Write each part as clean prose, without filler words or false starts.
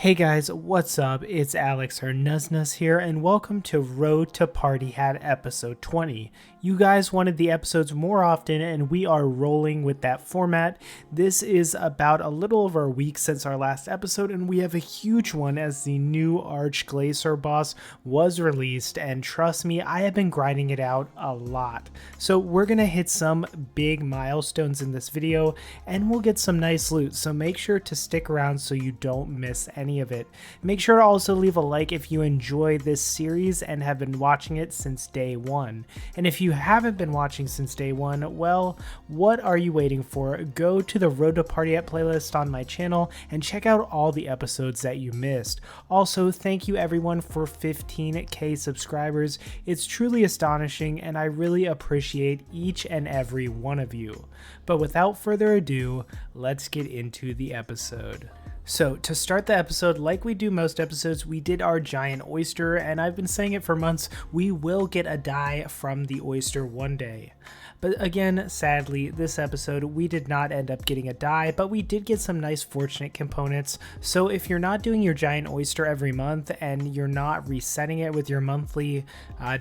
Hey guys, what's up? It's Alex or Nuzz here, and welcome to Road to Partyhat episode 20. You guys wanted the episodes more often, and we are rolling with that format. This is about a little over a week since our last episode, and we have a huge one as the new Arch Glacor boss was released, and trust me, I have been grinding it out a lot. So we're gonna hit some big milestones in this video, and we'll get some nice loot, so make sure to stick around so you don't miss any of it. Make sure to also leave a like if you enjoy this series and have been watching it since day one. And if you haven't been watching since day one, well, what are you waiting for? Go to the Road to Partyhat playlist on my channel and check out all the episodes that you missed. Also, thank you everyone for 15k subscribers. It's truly astonishing and I really appreciate each and every one of you. But without further ado, let's get into the episode. So to start the episode, like we do most episodes, we did our giant oyster, and I've been saying it for months, we will get a die from the oyster one day. But again, sadly, this episode, we did not end up getting a die, but we did get some nice fortunate components. So if you're not doing your giant oyster every month and you're not resetting it with your monthly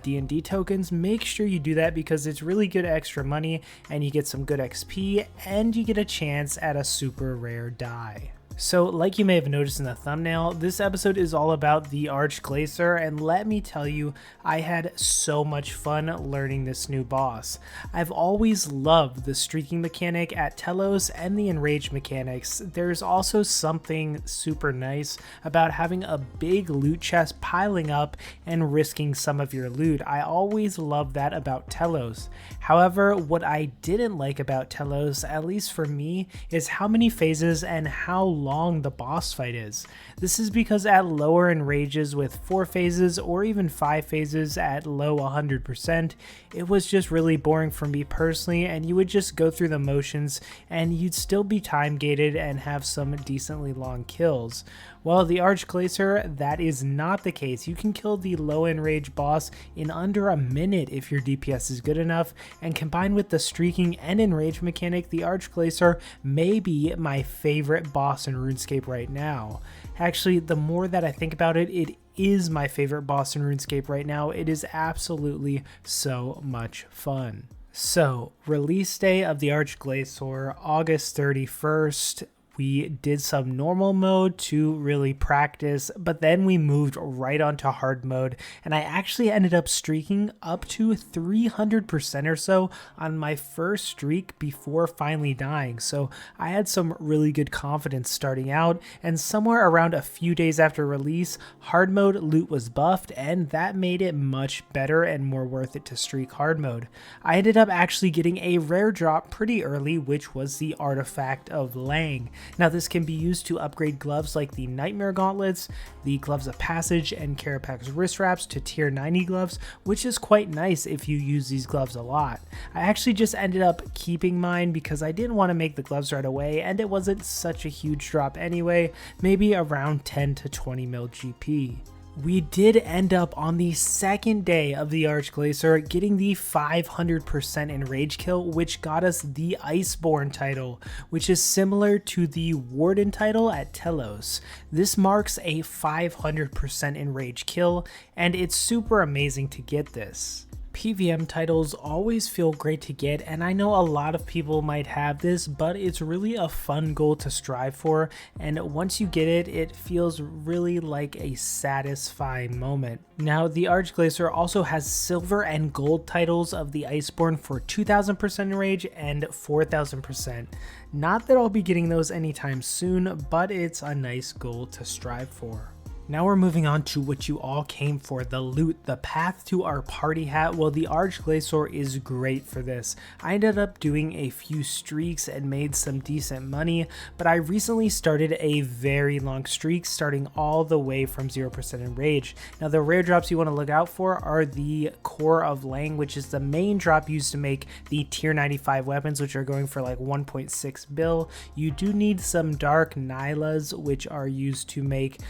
D&D tokens, make sure you do that because it's really good extra money and you get some good XP and you get a chance at a super rare die. So like you may have noticed in the thumbnail, this episode is all about the Arch Glacor, and let me tell you, I had so much fun learning this new boss. I've always loved the streaking mechanic at Telos and the enrage mechanics. There's also something super nice about having a big loot chest piling up and risking some of your loot. I always loved that about Telos. However, what I didn't like about Telos, at least for me, is how many phases and how long the boss fight is. This is because at lower enrages with 4 phases or even 5 phases at low 100%, it was just really boring for me personally, and you would just go through the motions and you'd still be time gated and have some decently long kills. Well, the Arch Glacor, that is not the case. You can kill the low enrage boss in under a minute if your DPS is good enough, and combined with the streaking and enrage mechanic, the Arch Glacor may be my favorite boss in Runescape right now. Actually, the more that I think about it, it is my favorite boss in Runescape right now. It is absolutely so much fun. So, release day of the Arch Glacor, August 31st. We did some normal mode to really practice, but then we moved right onto hard mode, and I actually ended up streaking up to 300% or so on my first streak before finally dying. So I had some really good confidence starting out, and somewhere around a few days after release, hard mode loot was buffed, and that made it much better and more worth it to streak hard mode. I ended up actually getting a rare drop pretty early, which was the Artifact of Lang. Now this can be used to upgrade gloves like the Nightmare Gauntlets, the Gloves of Passage, and Carapax wrist wraps to tier 90 gloves, which is quite nice if you use these gloves a lot. I actually just ended up keeping mine because I didn't want to make the gloves right away, and it wasn't such a huge drop anyway, maybe around 10 to 20 mil GP. We did end up on the second day of the Arch Glacor getting the 500% enrage kill, which got us the Iceborne title, which is similar to the Warden title at Telos. This marks a 500% enrage kill, and it's super amazing to get this. PVM titles always feel great to get, and I know a lot of people might have this, but it's really a fun goal to strive for, and once you get it, it feels really like a satisfying moment. Now, the Arch Glacor also has silver and gold titles of the Iceborne for 2000% enrage and 4000%. Not that I'll be getting those anytime soon, but it's a nice goal to strive for. Now we're moving on to what you all came for, the loot, the path to our party hat. Well, the Arch Glacor is great for this. I ended up doing a few streaks and made some decent money, but I recently started a very long streak starting all the way from 0% enrage. Now the rare drops you want to look out for are the Core of Lang, which is the main drop used to make the tier 95 weapons, which are going for like 1.6 bill. You do need some Dark Nylas, which are used to make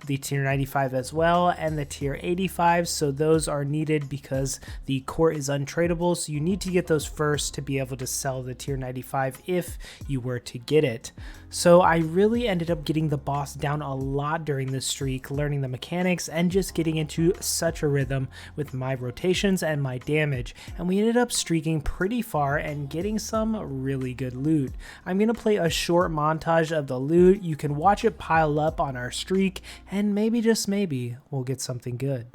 the tier 95 as well, and the tier 85. So those are needed because the core is untradeable. So you need to get those first to be able to sell the tier 95 if you were to get it. So I really ended up getting the boss down a lot during this streak, learning the mechanics and just getting into such a rhythm with my rotations and my damage. And we ended up streaking pretty far and getting some really good loot. I'm going to play a short montage of the loot. You can watch it pile up on our streak and maybe, just maybe, we'll get something good.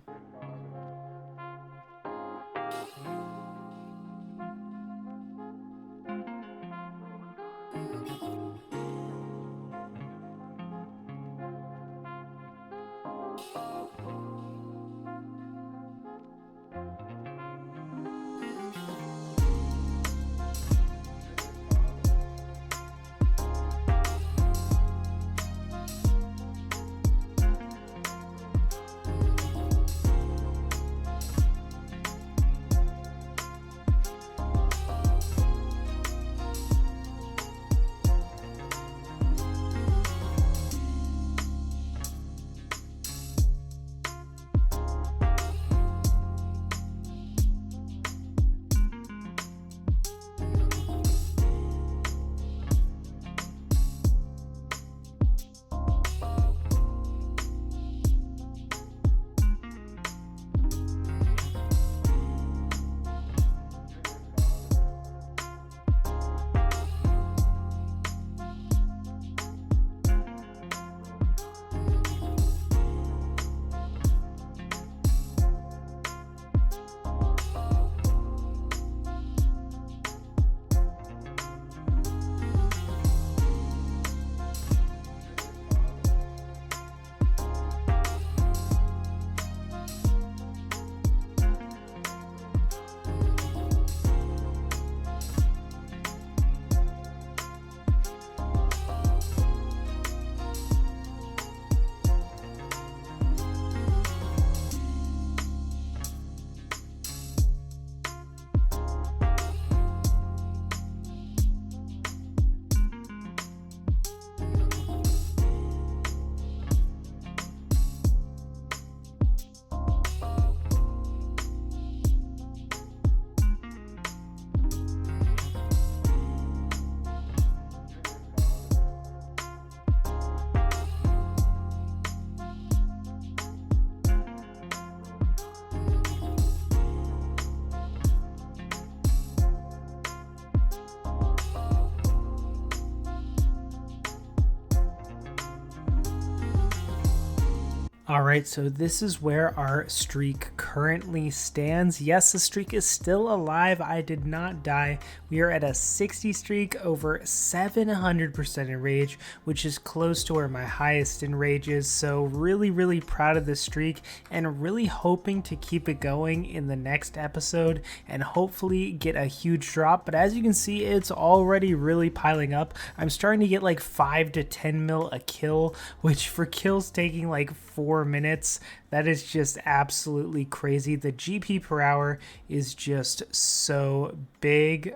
Alright, so this is where our streak currently stands. Yes, the streak is still alive. I did not die. We are at a 60 streak, over 700% in rage, which is close to where my highest in rage is. So really proud of this streak and really hoping to keep it going in the next episode and hopefully get a huge drop. But as you can see, it's already really piling up. I'm starting to get like 5 to 10 mil a kill, which for kills taking like 4 minutes, that is just absolutely crazy. The GP per hour is just so big.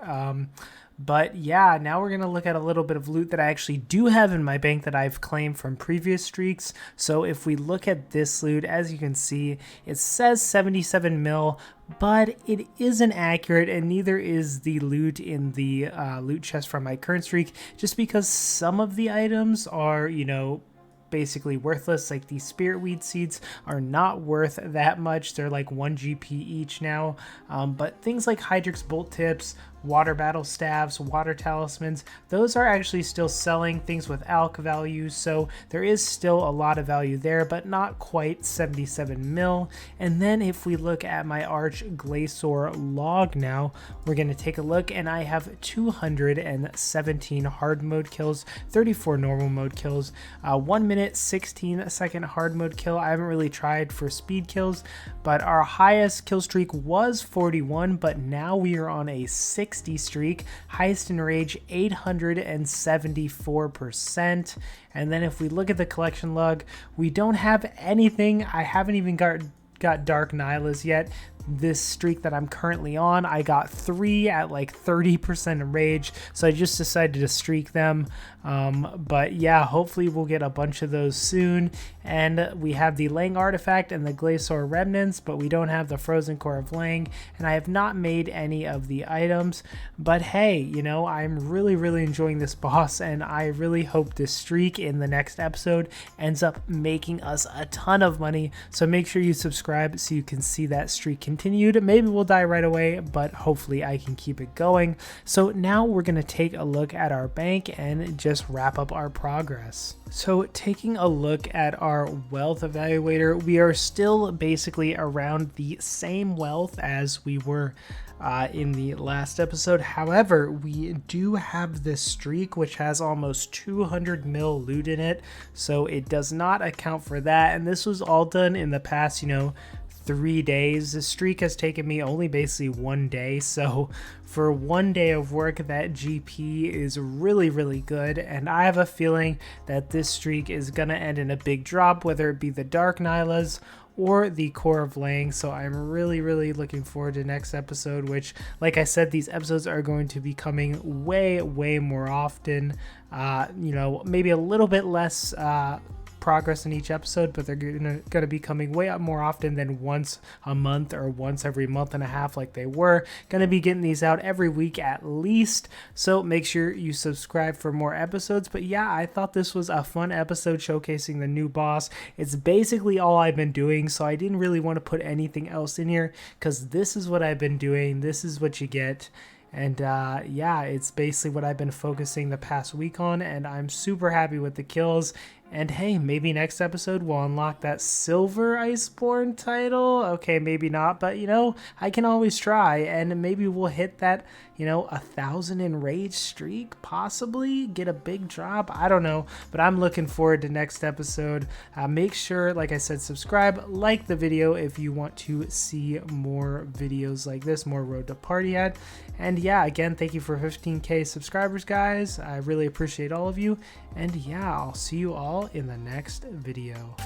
But yeah, now we're going to look at a little bit of loot that I actually do have in my bank that I've claimed from previous streaks. So if we look at this loot, as you can see, it says 77 mil, but it isn't accurate, and neither is the loot in the loot chest from my current streak, just because some of the items are, you know, basically worthless. Like these spirit weed seeds are not worth that much. They're like 1 GP each now. But things like Hydrix bolt tips, water battle staves, water talismans, those are actually still selling, things with alch value. So there is still a lot of value there, but not quite 77 mil. And then if we look at my Arch Glacor log now, we're going to take a look, and I have 217 hard mode kills, 34 normal mode kills, 1 minute 16 second hard mode kill. I haven't really tried for speed kills, but our highest kill streak was 41, but now we are on a 60 streak, highest in rage 874%. And then if we look at the collection log, we don't have anything. I haven't even got Dark Nylas yet. this streak that I'm currently on. I got 3 at like 30% rage, so I just decided to streak them. But yeah, hopefully we'll get a bunch of those soon. And we have the Lang artifact and the Glacor remnants, but we don't have the frozen core of Lang, and I have not made any of the items. But hey, you know, I'm really enjoying this boss, and I really hope this streak in the next episode ends up making us a ton of money. So make sure you subscribe so you can see that streak continued. Maybe we'll die right away, but hopefully I can keep it going. So now we're going to take a look at our bank and just wrap up our progress. So taking a look at our wealth evaluator, we are still basically around the same wealth as we were in the last episode. However, we do have this streak which has almost 200 mil loot in it, so it does not account for that. And this was all done in the past, you know, 3 days. The streak has taken me only basically 1 day, so for 1 day of work, that GP is really good, and I have a feeling that this streak is gonna end in a big drop, whether it be the Dark Nylas or the Core of Lang. So I'm really looking forward to next episode, which, like I said, these episodes are going to be coming way more often. You know, maybe a little bit less progress in each episode, but they're gonna be coming way up more often than once a month or once every month and a half like they were. Gonna be getting these out every week at least, so make sure you subscribe for more episodes. But yeah, I thought this was a fun episode showcasing the new boss. It's basically all I've been doing, so I didn't really want to put anything else in here because this is what I've been doing, this is what you get. And yeah, it's basically what I've been focusing the past week on, and I'm super happy with the kills. And hey, maybe next episode we'll unlock that silver Iceborne title. Okay, maybe not, but you know, I can always try, and maybe we'll hit that, you know, 1,000 enraged streak, possibly get a big drop. I don't know, but I'm looking forward to next episode. Make sure, like I said, subscribe, like the video if you want to see more videos like this, more Road to Partyhat. And yeah, again, thank you for 15K subscribers, guys. I really appreciate all of you. And yeah, I'll see you all in the next video.